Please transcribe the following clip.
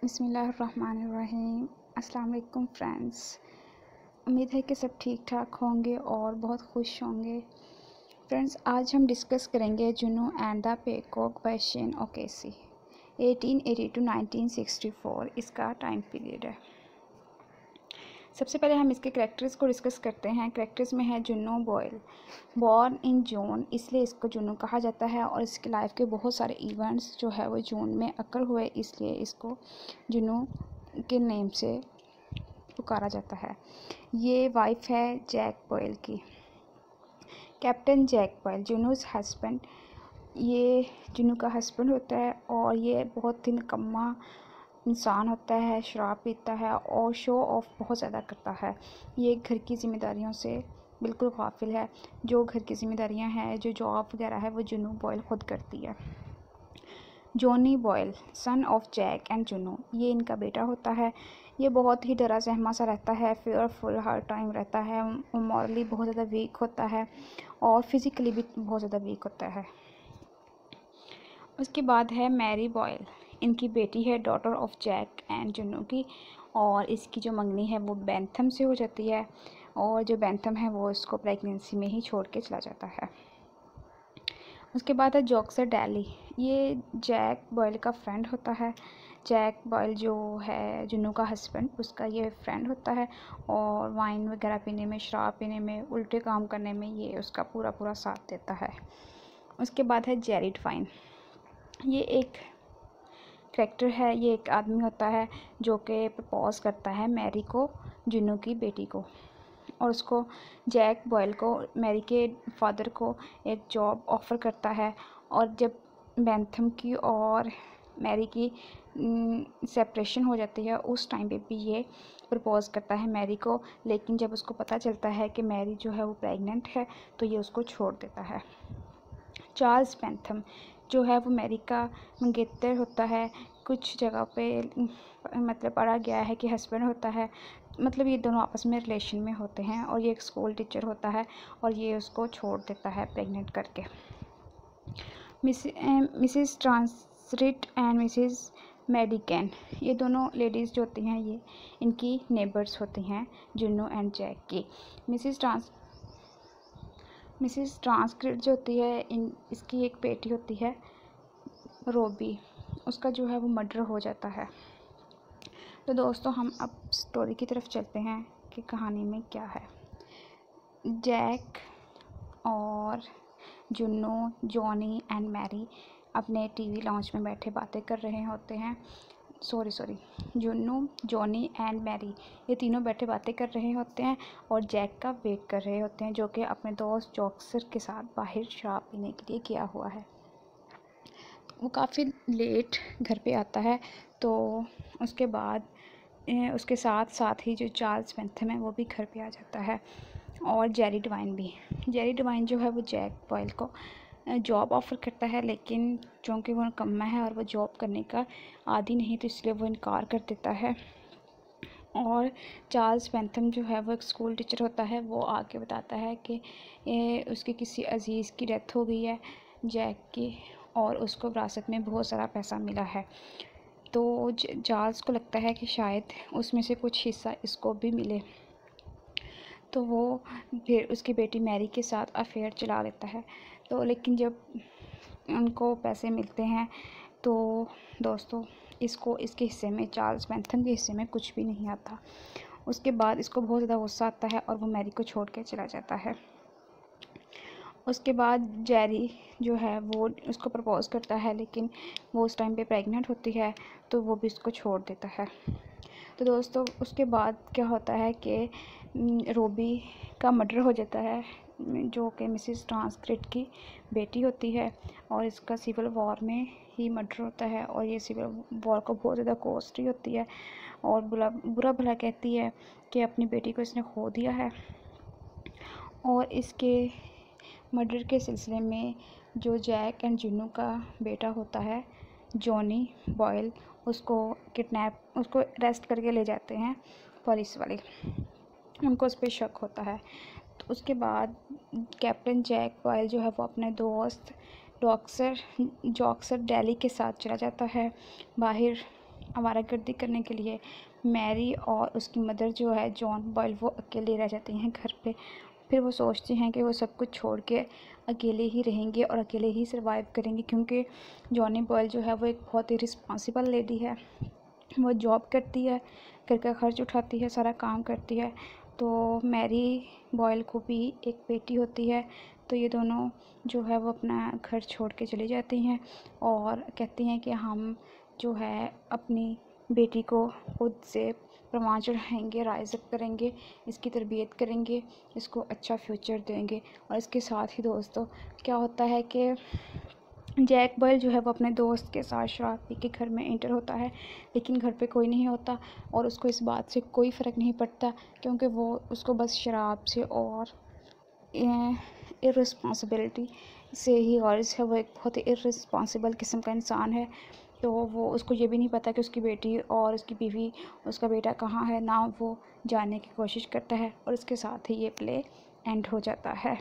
बिस्मिल्लाहिर्रहमानिर्रहीम। अस्सलाम वालेकुम फ्रेंड्स। उम्मीद है कि सब ठीक ठाक होंगे और बहुत खुश होंगे। फ्रेंड्स, आज हम डिस्कस करेंगे Juno and the peacock by Sean O'Casey. 1880 to 1964 इसका टाइम पीरियड है। सबसे पहले हम इसके कैरेक्टर्स को डिस्कस करते हैं। कैरेक्टर्स में है जुनू बॉयल, बॉर्न इन जून, इसलिए इसको जुनू कहा जाता है और इसकी लाइफ के बहुत सारे इवेंट्स जो है वो जून में अकर हुए, इसलिए इसको जुनू के नेम से पुकारा जाता है। ये वाइफ है जैक बॉयल की। कैप्टन जैक बॉयल, जुनू's हस्बैंड, ये जुनू का हस्बैंड होता है और ये बहुत ही निकम्मा इंसान होता है, शराब पीता है और शो ऑफ बहुत ज़्यादा करता है। ये घर की ज़िम्मेदारियों से बिल्कुल गाफिल है। जो घर की ज़िम्मेदारियां हैं, जो जॉब वगैरह है, वो जुनू बॉयल खुद करती है। Johnny Boyle, son of Jack and Juno, ये इनका बेटा होता है। ये बहुत ही डरा सहमा सा रहता है, फेयरफुल हर टाइम रहता है, मॉरली बहुत ज़्यादा वीक होता है और फिज़िकली भी बहुत ज़्यादा वीक होता है। उसके बाद है मैरी बॉयल, इनकी बेटी है, डॉटर ऑफ जैक एंड जुनू की, और इसकी जो मंगनी है वो बैंथम से हो जाती है और जो बैंथम है वो इसको प्रेगनेंसी में ही छोड़ के चला जाता है। उसके बाद है जॉक्सर डैली, ये जैक बॉयल का फ्रेंड होता है। जैक बॉयल जो है जुनू का हस्बैंड, उसका ये फ्रेंड होता है और वाइन वगैरह पीने में, शराब पीने में, उल्टे काम करने में ये उसका पूरा साथ देता है। उसके बाद है जेरी डिवाइन, ये एक कैरेक्टर है। ये एक आदमी होता है जो कि प्रपोज करता है मैरी को, जुनू की बेटी को, और उसको जैक बॉयल को, मैरी के फादर को एक जॉब ऑफ़र करता है। और जब बैंथम की और मैरी की सेपरेशन हो जाती है, उस टाइम पे भी ये प्रपोज करता है मैरी को, लेकिन जब उसको पता चलता है कि मैरी जो है वो प्रेग्नेंट है तो ये उसको छोड़ देता है। चार्ल्स बैंथम जो है वो मैरी का मंगेतर होता है। कुछ जगह पे मतलब पढ़ा गया है कि हस्बैंड होता है, मतलब ये दोनों आपस में रिलेशन में होते हैं, और ये एक स्कूल टीचर होता है और ये उसको छोड़ देता है प्रेग्नेंट करके। मिसिस ट्रांसरिट एंड मिसिस मेडिकन, ये दोनों लेडीज़ जो होती हैं ये इनकी नेबर्स होती हैं जुनू एंड जैक की। मिसिस ट्रांसक्रिट जो होती है, इसकी एक बेटी होती है रोबी, उसका जो है वो मर्डर हो जाता है। तो दोस्तों, हम अब स्टोरी की तरफ चलते हैं कि कहानी में क्या है। जैक और जुनू, जॉनी एंड मैरी अपने टीवी लॉन्च में बैठे बातें कर रहे होते हैं। जुनू, जॉनी एंड मैरी, ये तीनों बैठे बातें कर रहे होते हैं और जैक का वेट कर रहे होते हैं, जो कि अपने दोस्त जॉक्सर के साथ बाहर शराब पीने के लिए गया हुआ है। वो काफ़ी लेट घर पे आता है, तो उसके बाद उसके साथ ही जो चार्ल्स बैंथम है वो भी घर पे आ जाता है, और जेरी डिवाइन भी। जेरी डिवाइन जो है वो जैक बॉयल को जॉब ऑफ़र करता है, लेकिन चूँकि वो निकम्मा है और वो जॉब करने का आदी नहीं, तो इसलिए वो इनकार कर देता है। और चार्ल्स बैंथम जो है वो एक स्कूल टीचर होता है, वो आके बताता है कि उसके किसी अजीज़ की डेथ हो गई है जैक की, और उसको विरासत में बहुत सारा पैसा मिला है। तो चार्ल्स को लगता है कि शायद उसमें से कुछ हिस्सा इसको भी मिले, तो वो फिर उसकी बेटी मैरी के साथ अफेयर चला लेता है। तो लेकिन जब उनको पैसे मिलते हैं तो दोस्तों, इसके हिस्से में, चार्ल्स बैंथम के हिस्से में कुछ भी नहीं आता। उसके बाद इसको बहुत ज़्यादा गुस्सा आता है और वो मैरी को छोड़ के चला जाता है। उसके बाद जेरी जो है वो उसको प्रपोज़ करता है, लेकिन वो उस टाइम पे प्रेग्नेंट होती है, तो वो भी उसको छोड़ देता है। तो दोस्तों, उसके बाद क्या होता है कि रोबी का मर्डर हो जाता है, जो कि मिसिस ट्रांसक्रिट की बेटी होती है, और इसका सिविल वॉर में ही मर्डर होता है, और ये सिविल वॉर को बहुत ज़्यादा कॉस्टली होती है और बुरा भला कहती है कि अपनी बेटी को इसने खो दिया है। और इसके मर्डर के सिलसिले में जो जैक एंड जुनू का बेटा होता है जॉनी बॉयल, उसको अरेस्ट करके ले जाते हैं पुलिस वाले, उनको उस पर शक होता है। तो उसके बाद कैप्टन जैक बॉयल जो है वो अपने दोस्त जॉक्सर डैली के साथ चला जाता है बाहर आवारागर्दी करने के लिए मैरी और उसकी मदर जो है जॉन बॉयल वो अकेले रह जाते हैं घर पे। फिर वो सोचते हैं कि वो सब कुछ छोड़ के अकेले ही रहेंगे और अकेले ही सर्वाइव करेंगे, क्योंकि जॉनी बॉयल जो है वो एक बहुत ही रिस्पॉन्सिबल लेडी है। वो जॉब करती है, घर का खर्च उठाती है, सारा काम करती है। तो मैरी बॉयल को भी एक बेटी होती है, तो ये दोनों जो है वो अपना घर छोड़ के चली जाती हैं और कहती हैं कि हम जो है अपनी बेटी को खुद से प्रमाण चढ़ाएंगे, राइज़ अप करेंगे, इसकी तरबियत करेंगे, इसको अच्छा फ्यूचर देंगे। और इसके साथ ही दोस्तों क्या होता है कि जैक बॉयल जो है वो अपने दोस्त के साथ शराब पी के घर में एंटर होता है, लेकिन घर पे कोई नहीं होता और उसको इस बात से कोई फ़र्क नहीं पड़ता, क्योंकि वो उसको बस शराब से और इर्रिस्पॉन्सिबिलिटी से ही गाइस है। वो एक बहुत ही इर्रिस्पॉन्सिबल किस्म का इंसान है। तो वो उसको ये भी नहीं पता कि उसकी बेटी और उसकी बीवी, उसका बेटा कहाँ है, ना वो जानने की कोशिश करता है। और इसके साथ ही ये प्ले एंड हो जाता है।